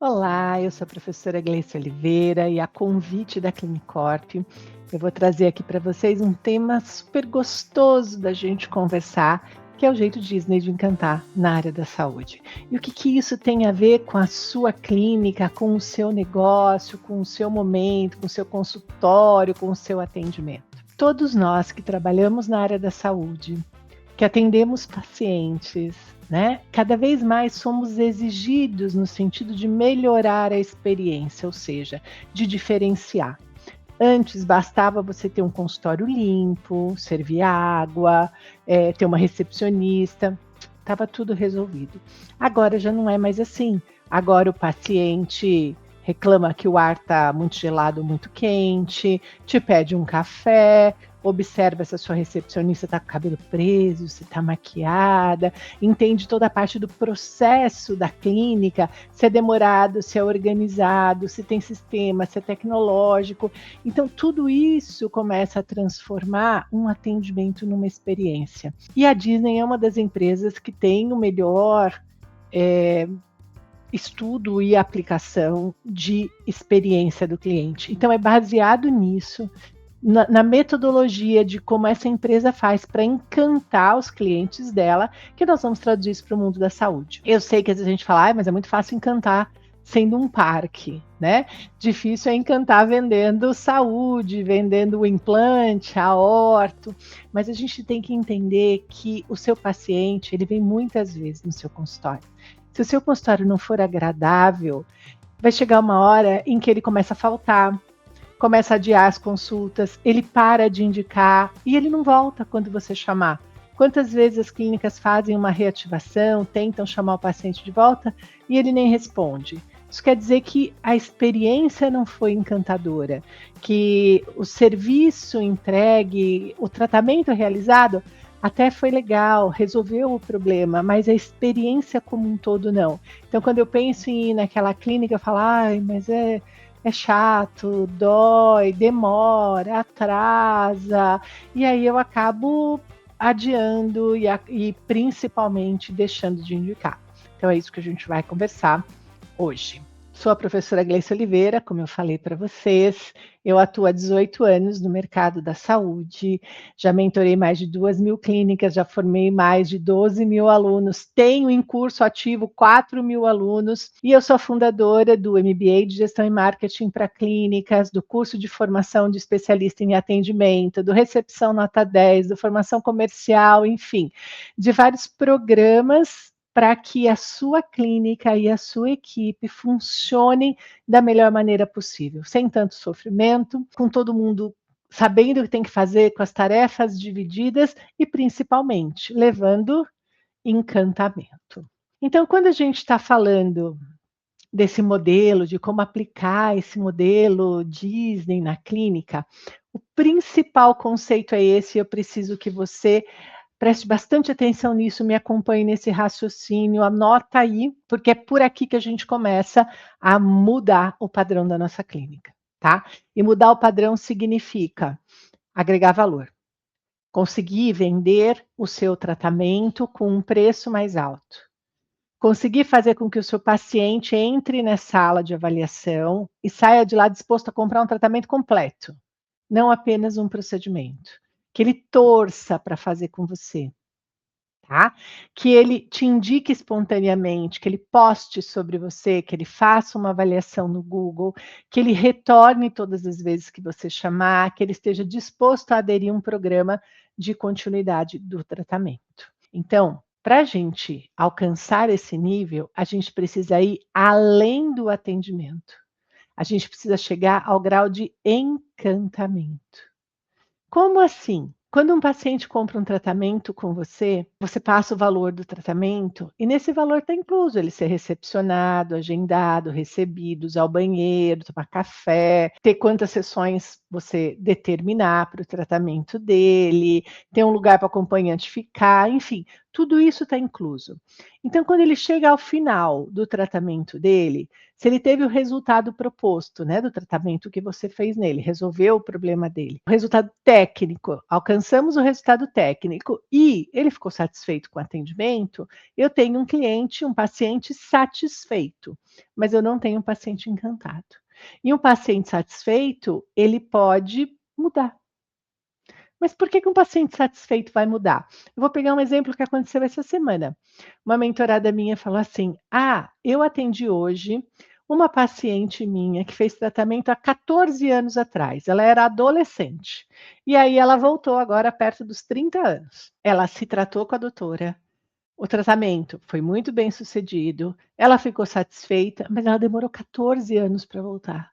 Olá, eu sou a professora Gleice Oliveira e a convite da Clinicorp, eu vou trazer aqui para vocês um tema super gostoso da gente conversar, que é o jeito Disney de encantar na área da saúde. E o que isso tem a ver com a sua clínica, com o seu negócio, com o seu momento, com o seu consultório, com o seu atendimento. Todos nós que trabalhamos na área da saúde, que atendemos pacientes, né? Cada vez mais somos exigidos no sentido de melhorar a experiência, ou seja, de diferenciar. Antes bastava você ter um consultório limpo, servir água, ter uma recepcionista, estava tudo resolvido. Agora já não é mais assim. Agora o paciente reclama que o ar está muito gelado, muito quente, te pede um café, observa se a sua recepcionista está com o cabelo preso, se está maquiada, entende toda a parte do processo da clínica, se é demorado, se é organizado, se tem sistema, se é tecnológico. Então, tudo isso começa a transformar um atendimento numa experiência. E a Disney é uma das empresas que tem o melhor estudo e aplicação de experiência do cliente. Então, é baseado nisso, na metodologia de como essa empresa faz para encantar os clientes dela, que nós vamos traduzir isso para o mundo da saúde. Eu sei que às vezes a gente fala, mas é muito fácil encantar sendo um parque, né? Difícil é encantar vendendo saúde, vendendo o implante, a orto, mas a gente tem que entender que o seu paciente, ele vem muitas vezes no seu consultório. Se o seu consultório não for agradável, vai chegar uma hora em que ele começa a faltar, começa a adiar as consultas, ele para de indicar e ele não volta quando você chamar. Quantas vezes as clínicas fazem uma reativação, tentam chamar o paciente de volta e ele nem responde? Isso quer dizer que a experiência não foi encantadora, que o serviço entregue, o tratamento realizado até foi legal, resolveu o problema, mas a experiência como um todo não. Então, quando eu penso em ir naquela clínica, eu falo, ai, mas é chato, dói, demora, atrasa, e aí eu acabo adiando e principalmente deixando de indicar. Então é isso que a gente vai conversar hoje. Sou a professora Gleice Oliveira, como eu falei para vocês, eu atuo há 18 anos no mercado da saúde, já mentorei mais de 2.000 clínicas, já formei mais de 12.000 alunos, tenho em curso ativo 4.000 alunos e eu sou fundadora do MBA de Gestão e Marketing para Clínicas, do curso de formação de especialista em atendimento, do Recepção Nota 10, do Formação Comercial, enfim, de vários programas para que a sua clínica e a sua equipe funcionem da melhor maneira possível, sem tanto sofrimento, com todo mundo sabendo o que tem que fazer, com as tarefas divididas e, principalmente, levando encantamento. Então, quando a gente está falando desse modelo, de como aplicar esse modelo Disney na clínica, o principal conceito é esse, eu preciso que você preste bastante atenção nisso, me acompanhe nesse raciocínio, anota aí, porque é por aqui que a gente começa a mudar o padrão da nossa clínica, tá? E mudar o padrão significa agregar valor, conseguir vender o seu tratamento com um preço mais alto, conseguir fazer com que o seu paciente entre na sala de avaliação e saia de lá disposto a comprar um tratamento completo, não apenas um procedimento, que ele torça para fazer com você, tá? Que ele te indique espontaneamente, que ele poste sobre você, que ele faça uma avaliação no Google, que ele retorne todas as vezes que você chamar, que ele esteja disposto a aderir a um programa de continuidade do tratamento. Então, para a gente alcançar esse nível, a gente precisa ir além do atendimento. A gente precisa chegar ao grau de encantamento. Como assim? Quando um paciente compra um tratamento com você, você passa o valor do tratamento e nesse valor está incluso ele ser recepcionado, agendado, recebido, usar o banheiro, tomar café, ter quantas sessões você determinar para o tratamento dele, ter um lugar para o acompanhante ficar, enfim, Tudo isso está incluso. Então, quando ele chega ao final do tratamento dele, se ele teve o resultado proposto, né, do tratamento que você fez nele, resolveu o problema dele, o resultado técnico, alcançamos o resultado técnico e ele ficou satisfeito com o atendimento, eu tenho um cliente, um paciente satisfeito, mas eu não tenho um paciente encantado. E um paciente satisfeito, ele pode mudar. Mas por que um paciente satisfeito vai mudar? Eu vou pegar um exemplo que aconteceu essa semana. Uma mentorada minha falou assim: "Ah, eu atendi hoje uma paciente minha que fez tratamento há 14 anos atrás. Ela era adolescente. E aí ela voltou agora perto dos 30 anos. Ela se tratou com a doutora. O tratamento foi muito bem sucedido. Ela ficou satisfeita, mas ela demorou 14 anos para voltar.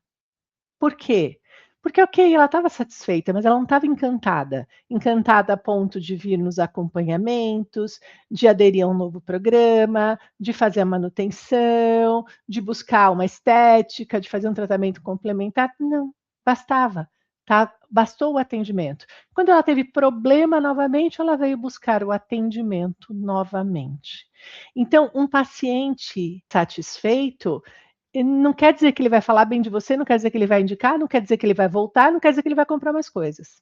Por quê? Porque, ok, ela estava satisfeita, mas ela não estava encantada. Encantada a ponto de vir nos acompanhamentos, de aderir a um novo programa, de fazer a manutenção, de buscar uma estética, de fazer um tratamento complementar. Não, bastava. Tá? Bastou o atendimento. Quando ela teve problema novamente, ela veio buscar o atendimento novamente. Então, um paciente satisfeito e não quer dizer que ele vai falar bem de você, não quer dizer que ele vai indicar, não quer dizer que ele vai voltar, não quer dizer que ele vai comprar mais coisas.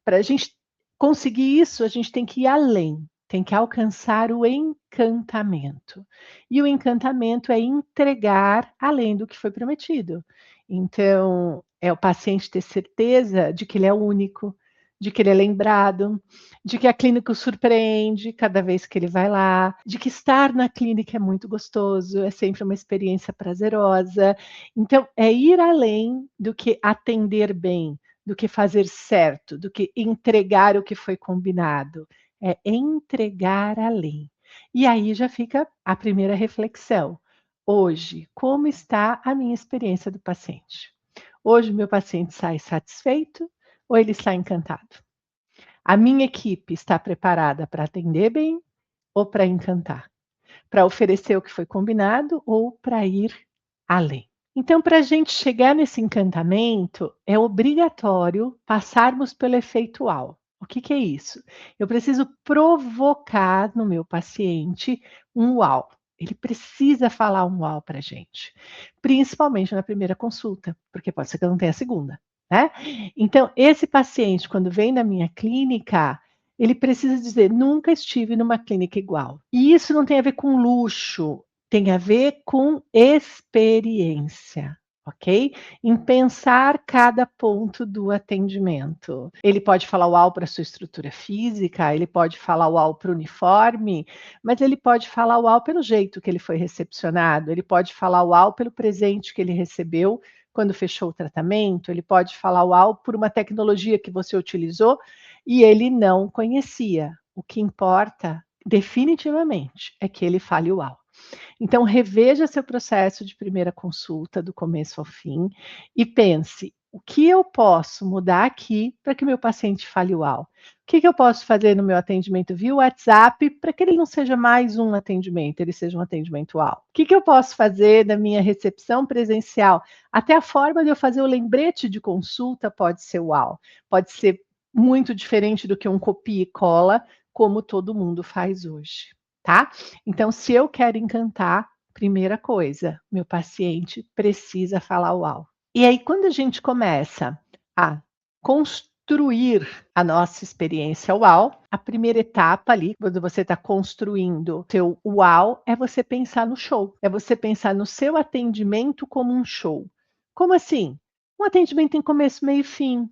Para a gente conseguir isso, a gente tem que ir além, tem que alcançar o encantamento. E o encantamento é entregar além do que foi prometido. Então, é o paciente ter certeza de que ele é único, de que ele é lembrado, de que a clínica o surpreende cada vez que ele vai lá, de que estar na clínica é muito gostoso, é sempre uma experiência prazerosa. Então, é ir além do que atender bem, do que fazer certo, do que entregar o que foi combinado. É entregar além. E aí já fica a primeira reflexão. Hoje, como está a minha experiência do paciente? Hoje, meu paciente sai satisfeito ou ele está encantado? A minha equipe está preparada para atender bem ou para encantar? Para oferecer o que foi combinado ou para ir além? Então, para a gente chegar nesse encantamento, é obrigatório passarmos pelo efeito uau. O que, que é isso? Eu preciso provocar no meu paciente um uau. Ele precisa falar um uau para a gente, principalmente na primeira consulta, porque pode ser que eu não tenha a segunda, né? Então, esse paciente, quando vem na minha clínica, ele precisa dizer: nunca estive numa clínica igual. E isso não tem a ver com luxo, tem a ver com experiência, ok? Em pensar cada ponto do atendimento. Ele pode falar uau para sua estrutura física, ele pode falar uau para o uniforme, mas ele pode falar uau pelo jeito que ele foi recepcionado, ele pode falar uau pelo presente que ele recebeu quando fechou o tratamento, ele pode falar uau por uma tecnologia que você utilizou e ele não conhecia. O que importa, definitivamente, é que ele fale uau. Então, reveja seu processo de primeira consulta, do começo ao fim, e pense: o que eu posso mudar aqui para que o meu paciente fale uau? O que eu posso fazer no meu atendimento via WhatsApp para que ele não seja mais um atendimento, ele seja um atendimento uau? O que eu posso fazer na minha recepção presencial? Até a forma de eu fazer o lembrete de consulta pode ser uau, pode ser muito diferente do que um copia e cola, como todo mundo faz hoje, tá? Então, se eu quero encantar, primeira coisa, meu paciente precisa falar uau. E aí, quando a gente começa a construir a nossa experiência uau, a primeira etapa ali, quando você está construindo seu uau, é você pensar no show, é você pensar no seu atendimento como um show. Como assim? Um atendimento tem começo, meio e fim.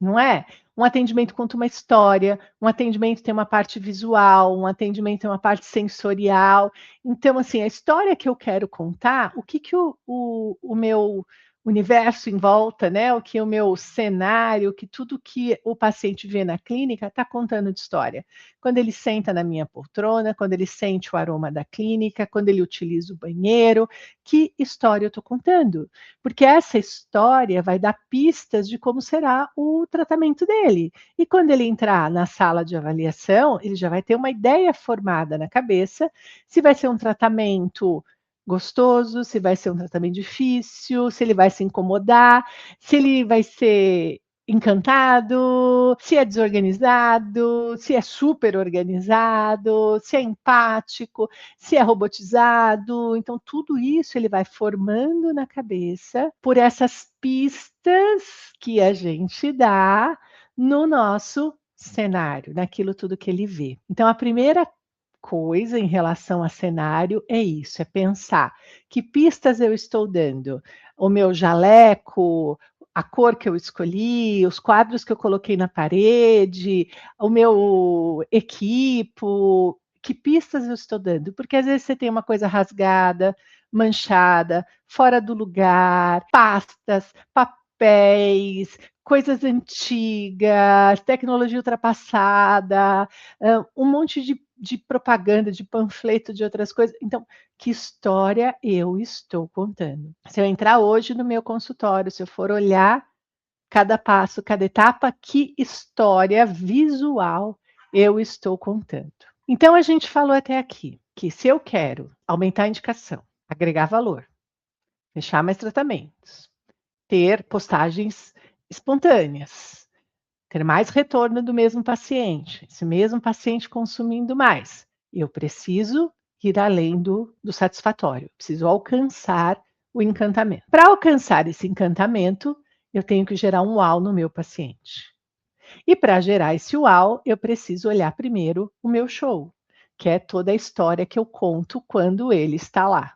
Não é? Um atendimento conta uma história, um atendimento tem uma parte visual, um atendimento tem uma parte sensorial. Então, assim, a história que eu quero contar, o que que o meu universo em volta, né, o que o meu cenário, que tudo que o paciente vê na clínica está contando de história. Quando ele senta na minha poltrona, quando ele sente o aroma da clínica, quando ele utiliza o banheiro, que história eu estou contando? Porque essa história vai dar pistas de como será o tratamento dele. E quando ele entrar na sala de avaliação, ele já vai ter uma ideia formada na cabeça se vai ser um tratamento gostoso, se vai ser um tratamento difícil, se ele vai se incomodar, se ele vai ser encantado, se é desorganizado, se é super organizado, se é empático, se é robotizado. Então, tudo isso ele vai formando na cabeça por essas pistas que a gente dá no nosso cenário, naquilo tudo que ele vê. Então, a primeira coisa em relação a cenário é isso, é pensar que pistas eu estou dando. O meu jaleco, a cor que eu escolhi, os quadros que eu coloquei na parede, o meu equipo, que pistas eu estou dando? Porque às vezes você tem uma coisa rasgada, manchada, fora do lugar, pastas, papéis, coisas antigas, tecnologia ultrapassada, um monte de propaganda, de panfleto, de outras coisas. Então, que história eu estou contando? Se eu entrar hoje no meu consultório, se eu for olhar cada passo, cada etapa, que história visual eu estou contando? Então, a gente falou até aqui que se eu quero aumentar a indicação, agregar valor, fechar mais tratamentos, ter postagens espontâneas, ter mais retorno do mesmo paciente, esse mesmo paciente consumindo mais, eu preciso ir além do satisfatório, preciso alcançar o encantamento. Para alcançar esse encantamento, eu tenho que gerar um uau no meu paciente. E para gerar esse uau, eu preciso olhar primeiro o meu show, que é toda a história que eu conto quando ele está lá.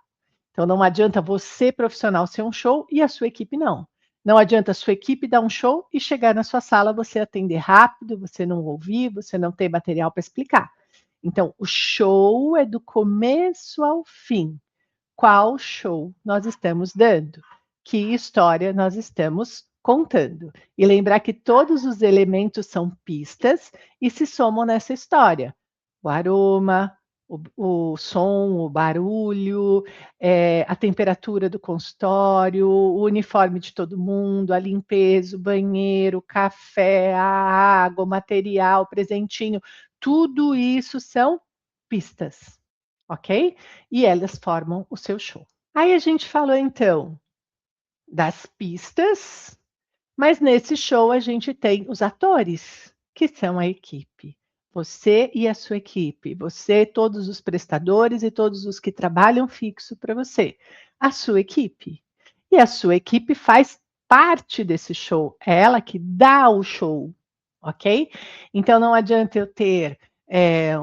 Então não adianta você, profissional, ser um show e a sua equipe não. Não adianta a sua equipe dar um show e chegar na sua sala, você atender rápido, você não ouvir, você não ter material para explicar. Então, o show é do começo ao fim. Qual show nós estamos dando? Que história nós estamos contando? E lembrar que todos os elementos são pistas e se somam nessa história. O aroma, o som, o barulho, a temperatura do consultório, o uniforme de todo mundo, a limpeza, o banheiro, o café, a água, o material, o presentinho, tudo isso são pistas, ok? E elas formam o seu show. Aí a gente falou então das pistas, mas nesse show a gente tem os atores, que são a equipe. Você e a sua equipe, você, todos os prestadores e todos os que trabalham fixo para você, a sua equipe. E a sua equipe faz parte desse show, é ela que dá o show, ok? Então não adianta eu ter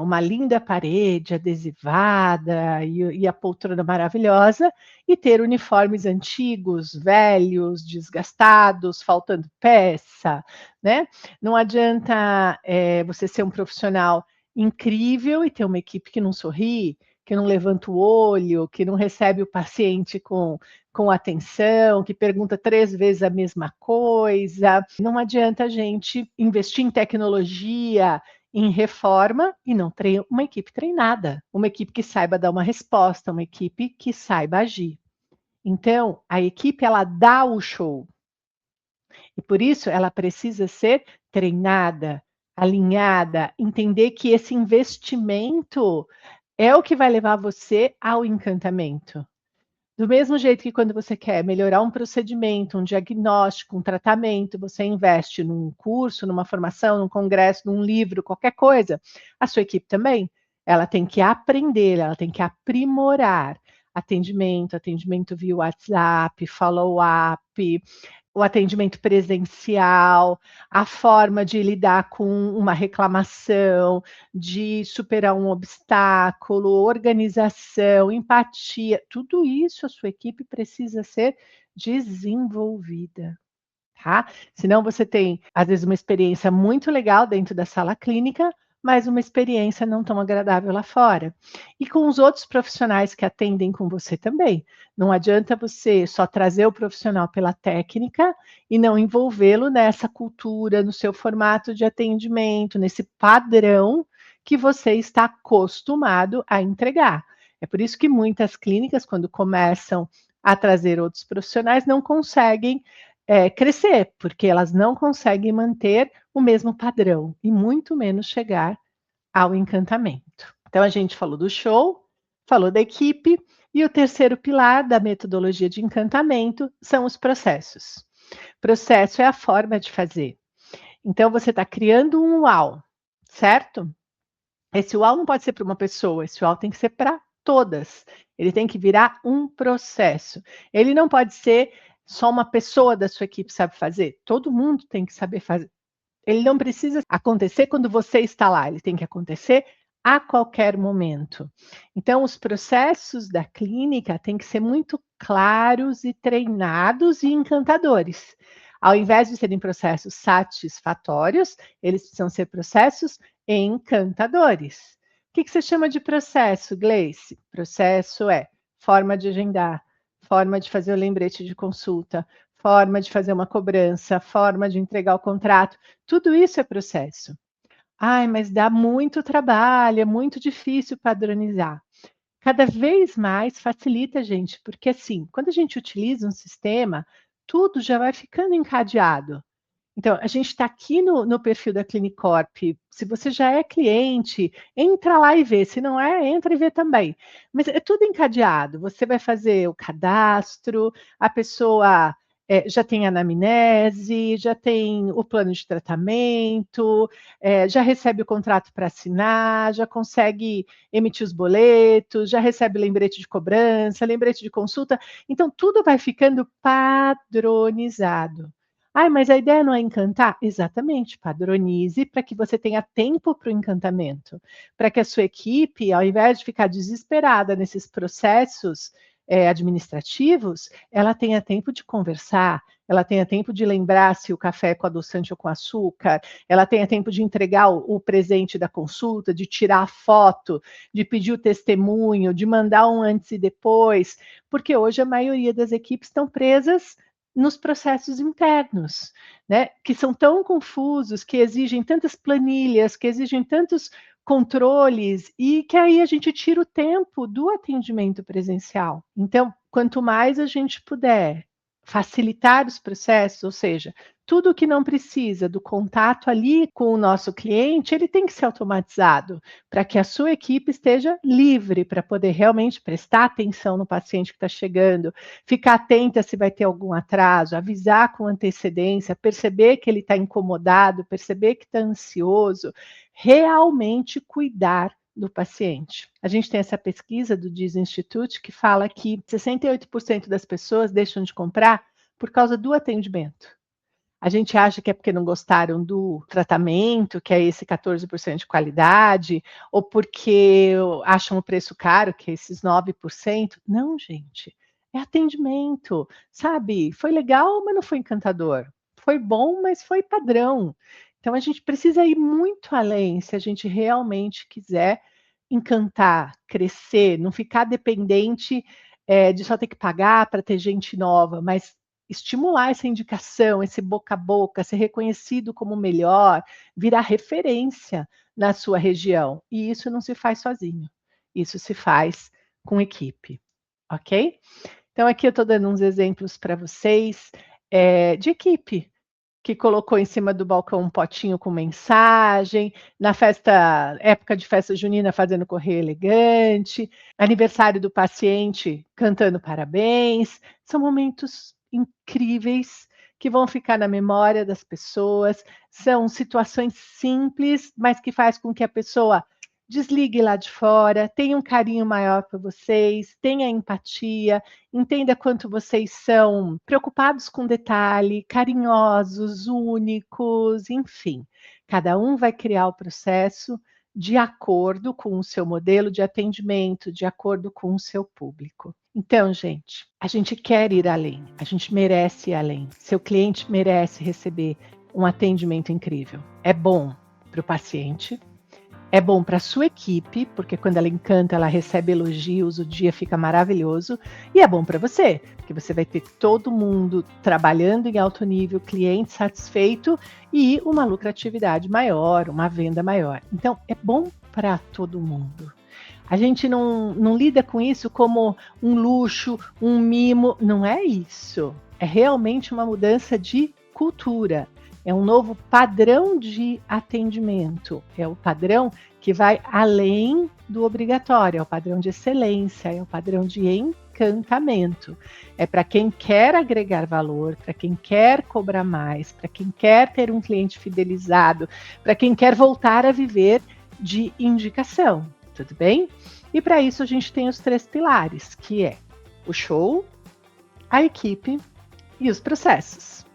uma linda parede adesivada e a poltrona maravilhosa e ter uniformes antigos, velhos, desgastados, faltando peça, né? Não adianta você ser um profissional incrível e ter uma equipe que não sorri, que não levanta o olho, que não recebe o paciente com atenção, que pergunta 3 vezes a mesma coisa. Não adianta a gente investir em tecnologia, em reforma e não ter uma equipe treinada, uma equipe que saiba dar uma resposta, uma equipe que saiba agir. Então, a equipe ela dá o show. E por isso ela precisa ser treinada, alinhada, entender que esse investimento é o que vai levar você ao encantamento. Do mesmo jeito que quando você quer melhorar um procedimento, um diagnóstico, um tratamento, você investe num curso, numa formação, num congresso, num livro, qualquer coisa, a sua equipe também, ela tem que aprender, ela tem que aprimorar atendimento, atendimento via WhatsApp, follow-up, o atendimento presencial, a forma de lidar com uma reclamação, de superar um obstáculo, organização, empatia, tudo isso a sua equipe precisa ser desenvolvida, tá? Senão você tem, às vezes, uma experiência muito legal dentro da sala clínica, mas uma experiência não tão agradável lá fora. E com os outros profissionais que atendem com você também. Não adianta você só trazer o profissional pela técnica e não envolvê-lo nessa cultura, no seu formato de atendimento, nesse padrão que você está acostumado a entregar. É por isso que muitas clínicas, quando começam a trazer outros profissionais, não conseguem crescer, porque elas não conseguem manter o mesmo padrão e muito menos chegar ao encantamento. Então a gente falou do show, falou da equipe e o terceiro pilar da metodologia de encantamento são os processos. Processo é a forma de fazer. Então você está criando um UAU, certo? Esse UAU não pode ser para uma pessoa, esse UAU tem que ser para todas. Ele tem que virar um processo. Ele não pode ser só uma pessoa da sua equipe sabe fazer. Todo mundo tem que saber fazer. Ele não precisa acontecer quando você está lá, ele tem que acontecer a qualquer momento. Então, os processos da clínica têm que ser muito claros e treinados e encantadores. Ao invés de serem processos satisfatórios, eles precisam ser processos encantadores. O que você chama de processo, Gleice? Processo é forma de agendar, forma de fazer o lembrete de consulta, forma de fazer uma cobrança, forma de entregar o contrato. Tudo isso é processo. Ai, mas dá muito trabalho, é muito difícil padronizar. Cada vez mais facilita, gente, porque assim, quando a gente utiliza um sistema, tudo já vai ficando encadeado. Então, a gente está aqui no perfil da Clinicorp. Se você já é cliente, entra lá e vê. Se não é, entra e vê também. Mas é tudo encadeado. Você vai fazer o cadastro, a pessoa já tem anamnese, já tem o plano de tratamento, já recebe o contrato para assinar, já consegue emitir os boletos, já recebe lembrete de cobrança, lembrete de consulta. Então, tudo vai ficando padronizado. Ai, mas a ideia não é encantar? Exatamente, padronize para que você tenha tempo para o encantamento, para que a sua equipe, ao invés de ficar desesperada nesses processos administrativos, ela tenha tempo de conversar, ela tenha tempo de lembrar se o café é com adoçante ou com açúcar, ela tenha tempo de entregar o presente da consulta, de tirar a foto, de pedir o testemunho, de mandar um antes e depois, porque hoje a maioria das equipes estão presas nos processos internos, né, que são tão confusos, que exigem tantas planilhas, que exigem tantos controles, e que aí a gente tira o tempo do atendimento presencial. Então, quanto mais a gente puder facilitar os processos, ou seja, tudo que não precisa do contato ali com o nosso cliente, ele tem que ser automatizado, para que a sua equipe esteja livre para poder realmente prestar atenção no paciente que está chegando, ficar atenta se vai ter algum atraso, avisar com antecedência, perceber que ele está incomodado, perceber que está ansioso, realmente cuidar do paciente. A gente tem essa pesquisa do Diz Institute que fala que 68% das pessoas deixam de comprar por causa do atendimento. A gente acha que é porque não gostaram do tratamento, que é esse 14% de qualidade, ou porque acham o preço caro, que é esses 9%. Não, gente, é atendimento, sabe? Foi legal, mas não foi encantador. Foi bom, mas foi padrão. Então a gente precisa ir muito além se a gente realmente quiser encantar, crescer, não ficar dependente de só ter que pagar para ter gente nova, mas estimular essa indicação, esse boca a boca, ser reconhecido como o melhor, virar referência na sua região. E isso não se faz sozinho, isso se faz com equipe, ok? Então aqui eu estou dando uns exemplos para vocês de equipe, que colocou em cima do balcão um potinho com mensagem, na festa, época de festa junina, fazendo correio elegante, aniversário do paciente, cantando parabéns. São momentos incríveis que vão ficar na memória das pessoas. São situações simples, mas que faz com que a pessoa desligue lá de fora, tenha um carinho maior por vocês, tenha empatia, entenda quanto vocês são preocupados com detalhe, carinhosos, únicos, enfim. Cada um vai criar o processo de acordo com o seu modelo de atendimento, de acordo com o seu público. Então, gente, a gente quer ir além, a gente merece ir além. Seu cliente merece receber um atendimento incrível. É bom para o paciente, é bom para a sua equipe, porque quando ela encanta, ela recebe elogios, o dia fica maravilhoso. E é bom para você, porque você vai ter todo mundo trabalhando em alto nível, cliente satisfeito e uma lucratividade maior, uma venda maior. Então, é bom para todo mundo. A gente não lida com isso como um luxo, um mimo. Não é isso. É realmente uma mudança de cultura. É um novo padrão de atendimento. É o padrão que vai além do obrigatório, é o padrão de excelência, é o padrão de encantamento. É para quem quer agregar valor, para quem quer cobrar mais, para quem quer ter um cliente fidelizado, para quem quer voltar a viver de indicação, tudo bem? E para isso a gente tem os 3 pilares, que é o show, a equipe e os processos,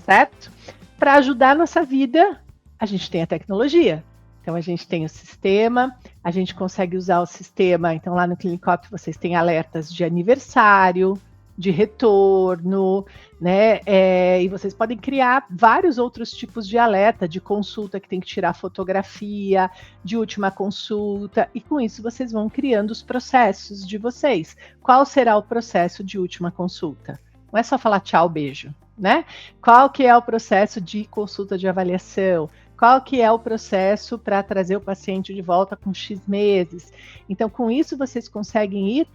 certo? Para ajudar a nossa vida, a gente tem a tecnologia. Então, a gente tem o sistema, a gente consegue usar o sistema. Então, lá no Clinicop, vocês têm alertas de aniversário, de retorno, né? E vocês podem criar vários outros tipos de alerta, de consulta que tem que tirar fotografia, de última consulta, e com isso vocês vão criando os processos de vocês. Qual será o processo de última consulta? Não é só falar tchau, beijo, né? Qual que é o processo de consulta de avaliação? Qual que é o processo para trazer o paciente de volta com X meses? Então, com isso, vocês conseguem ir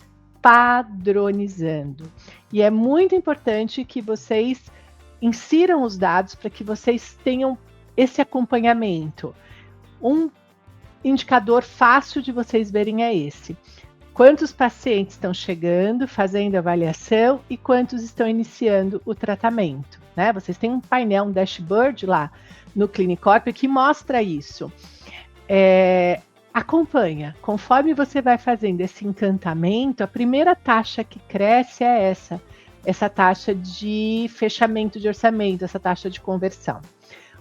padronizando. E é muito importante que vocês insiram os dados para que vocês tenham esse acompanhamento. Um indicador fácil de vocês verem é esse. Quantos pacientes estão chegando, fazendo avaliação e quantos estão iniciando o tratamento, né? Vocês têm um painel, um dashboard lá no Clinicorp que mostra isso. Acompanha. Conforme você vai fazendo esse encantamento, a primeira taxa que cresce é essa taxa de fechamento de orçamento, essa taxa de conversão.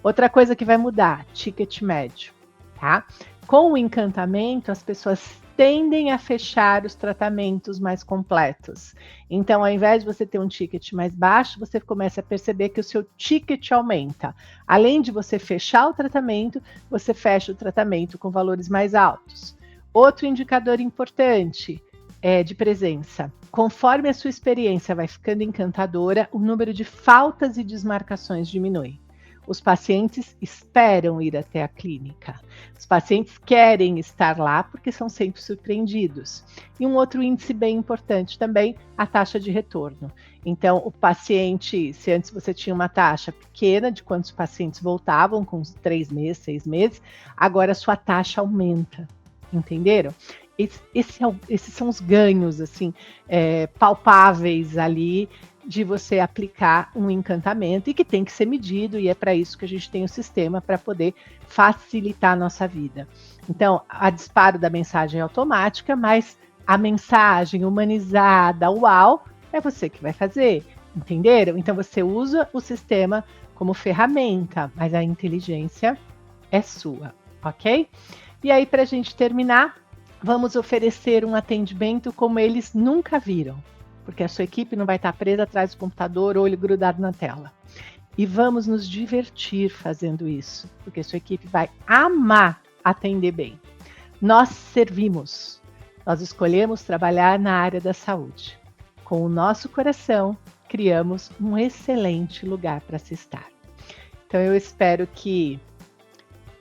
Outra coisa que vai mudar, ticket médio, tá? Com o encantamento, as pessoas tendem a fechar os tratamentos mais completos. Então, ao invés de você ter um ticket mais baixo, você começa a perceber que o seu ticket aumenta. Além de você fechar o tratamento, você fecha o tratamento com valores mais altos. Outro indicador importante é de presença. Conforme a sua experiência vai ficando encantadora, o número de faltas e desmarcações diminui. Os pacientes esperam ir até a clínica. Os pacientes querem estar lá porque são sempre surpreendidos. E um outro índice bem importante também, a taxa de retorno. Então, o paciente, se antes você tinha uma taxa pequena de quantos pacientes voltavam, com 3 meses, 6 meses, agora a sua taxa aumenta. Entenderam? Esses são os ganhos assim, palpáveis ali de você aplicar um encantamento e que tem que ser medido, e é para isso que a gente tem o sistema, para poder facilitar a nossa vida. Então, a disparo da mensagem é automática, mas a mensagem humanizada, uau, é você que vai fazer, entenderam? Então, você usa o sistema como ferramenta, mas a inteligência é sua, ok? E aí, para a gente terminar, vamos oferecer um atendimento como eles nunca viram, porque a sua equipe não vai estar presa atrás do computador, olho grudado na tela. E vamos nos divertir fazendo isso, porque a sua equipe vai amar atender bem. Nós servimos, nós escolhemos trabalhar na área da saúde. Com o nosso coração, criamos um excelente lugar para se estar. Então eu espero que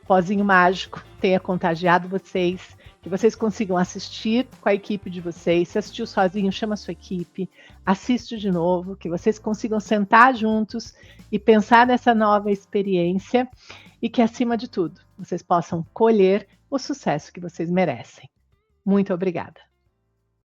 o Pozinho Mágico tenha contagiado vocês, que vocês consigam assistir com a equipe de vocês. Se assistiu sozinho, chama a sua equipe, assiste de novo, que vocês consigam sentar juntos e pensar nessa nova experiência e que, acima de tudo, vocês possam colher o sucesso que vocês merecem. Muito obrigada.